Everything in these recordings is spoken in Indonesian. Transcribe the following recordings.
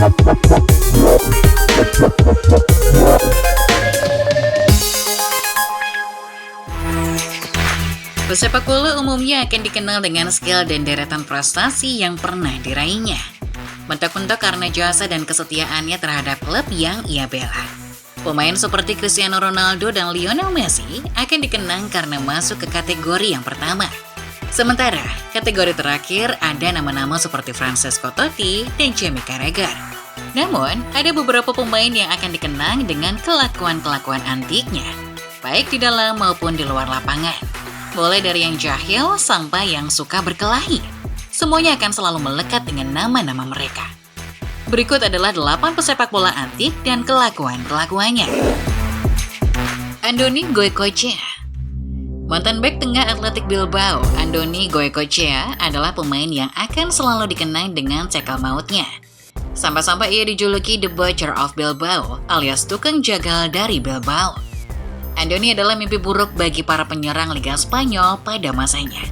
Pesepak bola umumnya akan dikenal dengan skill dan deretan prestasi yang pernah diraihnya. Mentok-mentok karena jasa dan kesetiaannya terhadap klub yang ia bela. Pemain seperti Cristiano Ronaldo dan Lionel Messi akan dikenang karena masuk ke kategori yang pertama. Sementara, kategori terakhir ada nama-nama seperti Francesco Totti dan Jamie Carragher. Namun, ada beberapa pemain yang akan dikenang dengan kelakuan-kelakuan antiknya, baik di dalam maupun di luar lapangan. Mulai dari yang jahil sampai yang suka berkelahi. Semuanya akan selalu melekat dengan nama-nama mereka. Berikut adalah 8 pesepak bola antik dan kelakuan-kelakuannya. Andoni Goicoechea. Mantan bek tengah Athletic Bilbao, Andoni Goicoechea adalah pemain yang akan selalu dikenang dengan cekal mautnya. Sampai-sampai ia dijuluki The Butcher of Bilbao, alias tukang jagal dari Bilbao. Andoni adalah mimpi buruk bagi para penyerang Liga Spanyol pada masanya.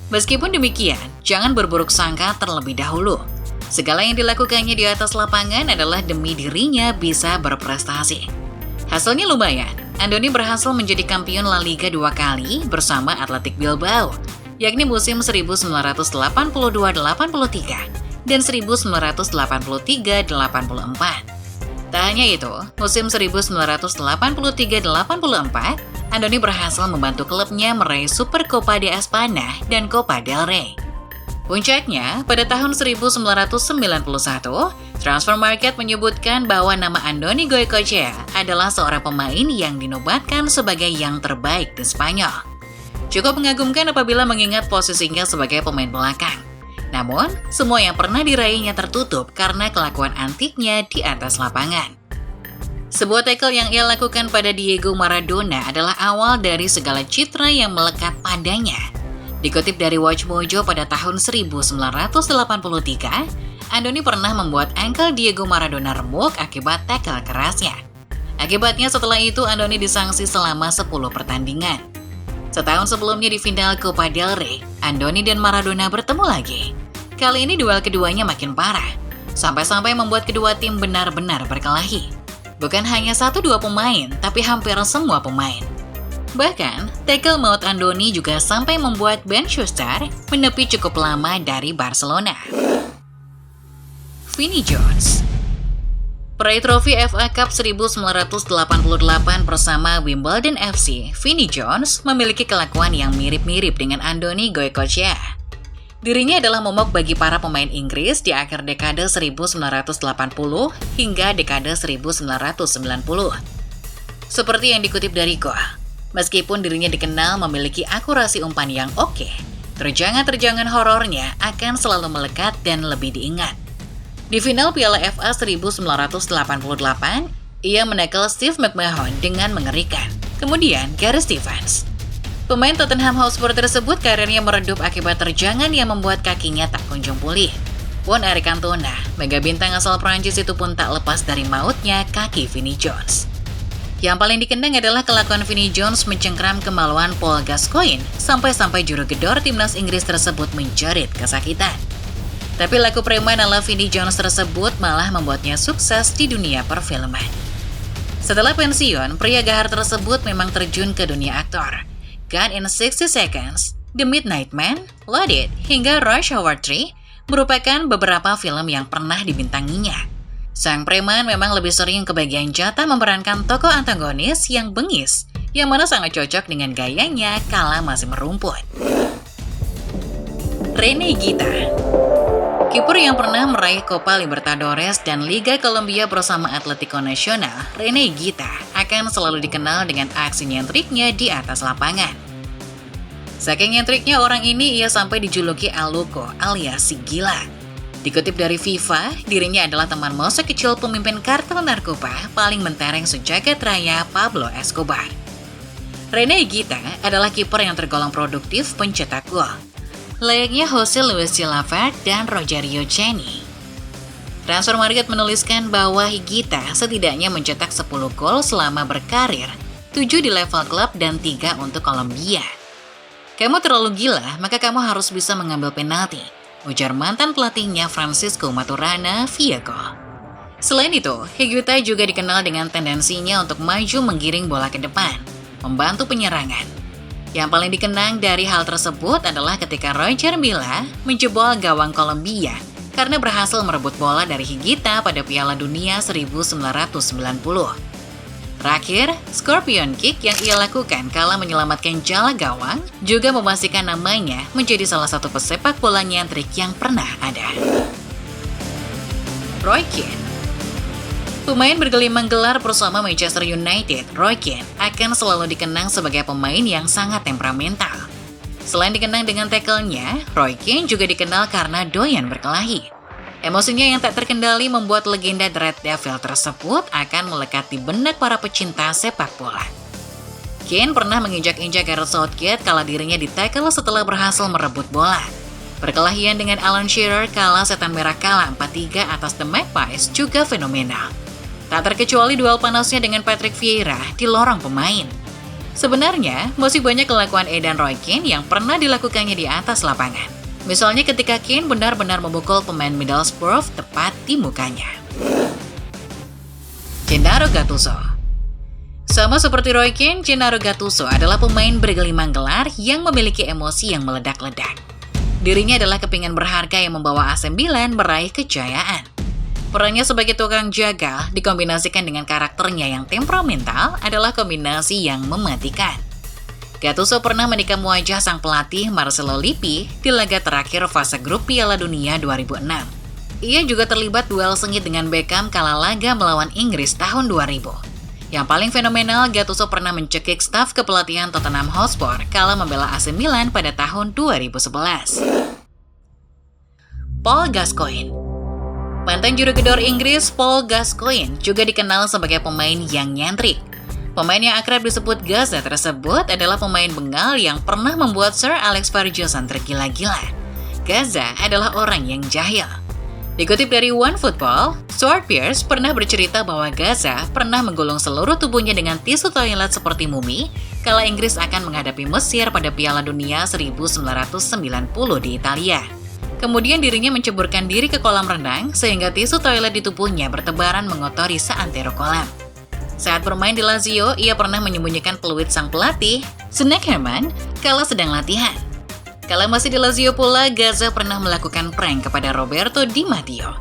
Meskipun demikian, jangan berburuk sangka terlebih dahulu. Segala yang dilakukannya di atas lapangan adalah demi dirinya bisa berprestasi. Hasilnya lumayan, Andoni berhasil menjadi kampion La Liga 2 kali bersama Athletic Bilbao, yakni musim 1982-83 dan 1983-84. Tak hanya itu, musim 1983-84, Andoni berhasil membantu klubnya meraih Super Copa de España dan Copa del Rey. Puncaknya, pada tahun 1991, Transfer Market menyebutkan bahwa nama Andoni Goicoechea adalah seorang pemain yang dinobatkan sebagai yang terbaik di Spanyol. Cukup mengagumkan apabila mengingat posisinya sebagai pemain belakang. Namun, semua yang pernah diraihnya tertutup karena kelakuan antiknya di atas lapangan. Sebuah tackle yang ia lakukan pada Diego Maradona adalah awal dari segala citra yang melekat padanya. Dikutip dari Watch Mojo pada tahun 1983, Andoni pernah membuat ankle Diego Maradona remuk akibat tackle kerasnya. Akibatnya setelah itu Andoni disangsi selama 10 pertandingan. Setahun sebelumnya di final Copa del Rey, Andoni dan Maradona bertemu lagi. Kali ini duel keduanya makin parah, sampai-sampai membuat kedua tim benar-benar berkelahi. Bukan hanya 1-2 pemain, tapi hampir semua pemain. Bahkan, tackle maut Andoni juga sampai membuat Ben Schuster menepi cukup lama dari Barcelona. Vinnie Jones. Peraih trofi FA Cup 1988 bersama Wimbledon FC, Vinnie Jones memiliki kelakuan yang mirip-mirip dengan Andoni Goicoechea. Dirinya adalah momok bagi para pemain Inggris di akhir dekade 1980 hingga dekade 1990. Seperti yang dikutip dari Goal, meskipun dirinya dikenal memiliki akurasi umpan yang oke, terjangan-terjangan horornya akan selalu melekat dan lebih diingat. Di final Piala FA 1988, ia menekel Steve McMahon dengan mengerikan. Kemudian Gary Stevens. Pemain Tottenham Hotspur tersebut karirnya meredup akibat terjangan yang membuat kakinya tak kunjung pulih. Pun Eric Cantona, mega bintang asal Prancis itu pun tak lepas dari mautnya kaki Vinnie Jones. Yang paling dikenang adalah kelakuan Vinnie Jones mencengkram kemaluan Paul Gascoigne sampai-sampai juru gedor timnas Inggris tersebut menjerit kesakitan. Tapi laku preman ala Vinnie Jones tersebut malah membuatnya sukses di dunia perfilman. Setelah pensiun, pria gahar tersebut memang terjun ke dunia aktor. Gone in 60 Seconds, The Midnight Man, Loaded, hingga Rush Hour 3 merupakan beberapa film yang pernah dibintanginya. Sang preman memang lebih sering kebagian jatah memerankan tokoh antagonis yang bengis, yang mana sangat cocok dengan gayanya kala masih merumput. René Higuita. Kiper yang pernah meraih Copa Libertadores dan Liga Colombia bersama Atlético Nacional, René Higuita akan selalu dikenal dengan aksi nyentriknya di atas lapangan. Saking nyentriknya orang ini, ia sampai dijuluki El Loco alias si gila. Dikutip dari FIFA, dirinya adalah teman masa kecil pemimpin kartel narkoba paling mentereng sejagat raya Pablo Escobar. René Higuita adalah kiper yang tergolong produktif pencetak gol, layaknya Jose Luis Chilavert dan Rogerio Ceni. Transfer Market menuliskan bahwa Higuita setidaknya mencetak 10 gol selama berkarir, 7 di level klub dan 3 untuk Kolombia. Kamu terlalu gila, maka kamu harus bisa mengambil penalti, ujar mantan pelatihnya Francisco Maturana via gol. Selain itu, Higuita juga dikenal dengan tendensinya untuk maju menggiring bola ke depan, membantu penyerangan. Yang paling dikenang dari hal tersebut adalah ketika Roger Milla menjebol gawang Kolombia karena berhasil merebut bola dari Higuita pada Piala Dunia 1990. Terakhir, Scorpion Kick yang ia lakukan kala menyelamatkan jala gawang juga memastikan namanya menjadi salah satu pesepak bola nyentrik yang pernah ada. Roy Keane. Pemain bergelimang gelar bersama Manchester United, Roy Keane akan selalu dikenang sebagai pemain yang sangat temperamental. Selain dikenang dengan tackle-nya, Roy Keane juga dikenal karena doyan berkelahi. Emosinya yang tak terkendali membuat legenda The Red Devil tersebut akan melekat di benak para pecinta sepak bola. Keane pernah menginjak-injak Gareth Southgate kala dirinya ditackle setelah berhasil merebut bola. Perkelahian dengan Alan Shearer kala Setan Merah kalah 4-3 atas The Magpies juga fenomenal. Tak terkecuali duel panasnya dengan Patrick Vieira di lorong pemain. Sebenarnya, masih banyak kelakuan Edan Roy Keane yang pernah dilakukannya di atas lapangan. Misalnya ketika Keane benar-benar memukul pemain Middlesbrough tepat di mukanya. Gennaro Gattuso. Sama seperti Roy Keane, Gennaro Gattuso adalah pemain bergelimang gelar yang memiliki emosi yang meledak-ledak. Dirinya adalah kepingan berharga yang membawa AC Milan meraih kejayaan. Perannya sebagai tukang jagal dikombinasikan dengan karakternya yang temperamental adalah kombinasi yang mematikan. Gattuso pernah menikam wajah sang pelatih Marcelo Lippi di laga terakhir fase grup Piala Dunia 2006. Ia juga terlibat duel sengit dengan Beckham kala laga melawan Inggris tahun 2000. Yang paling fenomenal, Gattuso pernah mencekik staf kepelatihan Tottenham Hotspur kala membela AC Milan pada tahun 2011. Paul Gascoigne. Mantan juru gedor Inggris Paul Gascoigne juga dikenal sebagai pemain yang nyentrik. Pemain yang akrab disebut Gaza tersebut adalah pemain Bengal yang pernah membuat Sir Alex Ferguson tergila-gila. Gaza adalah orang yang jahil. Dikutip dari OneFootball, Stuart Pearce pernah bercerita bahwa Gaza pernah menggulung seluruh tubuhnya dengan tisu toilet seperti mumi kala Inggris akan menghadapi Mesir pada Piala Dunia 1990 di Italia. Kemudian dirinya menceburkan diri ke kolam renang sehingga tisu toilet di tubuhnya bertebaran mengotori seantero kolam. Saat bermain di Lazio, ia pernah menyembunyikan peluit sang pelatih, Zdeněk Herman, kala sedang latihan. Kala masih di Lazio pula, Gaza pernah melakukan prank kepada Roberto Di Matteo.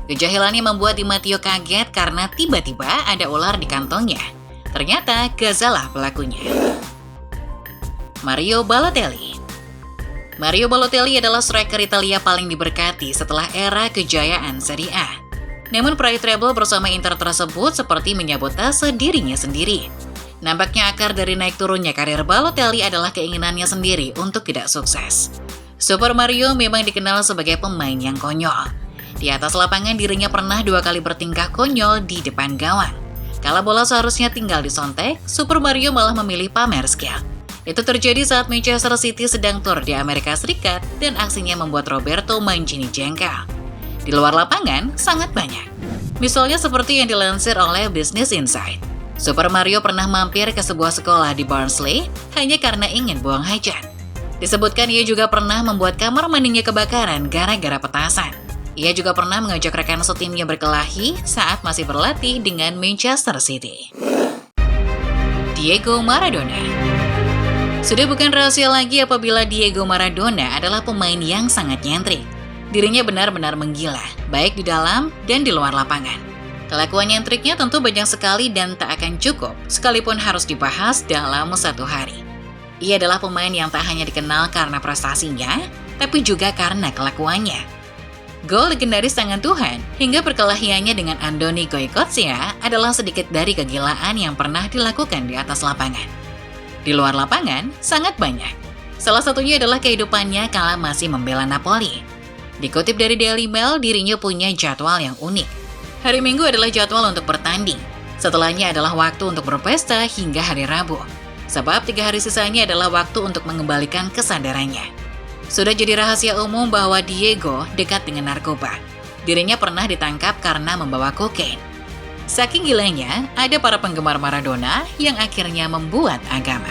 Kejahilannya membuat Di Matteo kaget karena tiba-tiba ada ular di kantongnya. Ternyata Gaza lah pelakunya. Mario Balotelli. Mario Balotelli adalah striker Italia paling diberkati setelah era kejayaan Serie A. Namun peraih treble bersama Inter tersebut seperti menyabotase dirinya sendiri. Nampaknya akar dari naik turunnya karir Balotelli adalah keinginannya sendiri untuk tidak sukses. Super Mario memang dikenal sebagai pemain yang konyol. Di atas lapangan dirinya pernah 2 kali bertingkah konyol di depan gawang. Kala bola seharusnya tinggal disontek, Super Mario malah memilih pamer skill. Itu terjadi saat Manchester City sedang tur di Amerika Serikat dan aksinya membuat Roberto Mancini jengkel. Di luar lapangan, sangat banyak. Misalnya seperti yang dilansir oleh Business Insight. Super Mario pernah mampir ke sebuah sekolah di Barnsley hanya karena ingin buang hajat. Disebutkan ia juga pernah membuat kamar mandinya kebakaran gara-gara petasan. Ia juga pernah mengajak rekan setimnya berkelahi saat masih berlatih dengan Manchester City. Diego Maradona. Sudah bukan rahasia lagi apabila Diego Maradona adalah pemain yang sangat nyentrik. Dirinya benar-benar menggila, baik di dalam dan di luar lapangan. Kelakuan nyentriknya tentu banyak sekali dan tak akan cukup, sekalipun harus dibahas dalam satu hari. Ia adalah pemain yang tak hanya dikenal karena prestasinya, tapi juga karena kelakuannya. Gol legendaris tangan Tuhan hingga perkelahiannya dengan Andoni Goicoechea adalah sedikit dari kegilaan yang pernah dilakukan di atas lapangan. Di luar lapangan, sangat banyak. Salah satunya adalah kehidupannya kala masih membela Napoli. Dikutip dari Daily Mail, dirinya punya jadwal yang unik. Hari Minggu adalah jadwal untuk bertanding. Setelahnya adalah waktu untuk berpesta hingga hari Rabu. Sebab 3 hari sisanya adalah waktu untuk mengembalikan kesadarannya. Sudah jadi rahasia umum bahwa Diego dekat dengan narkoba. Dirinya pernah ditangkap karena membawa kokain. Saking gilanya, ada para penggemar Maradona yang akhirnya membuat agama.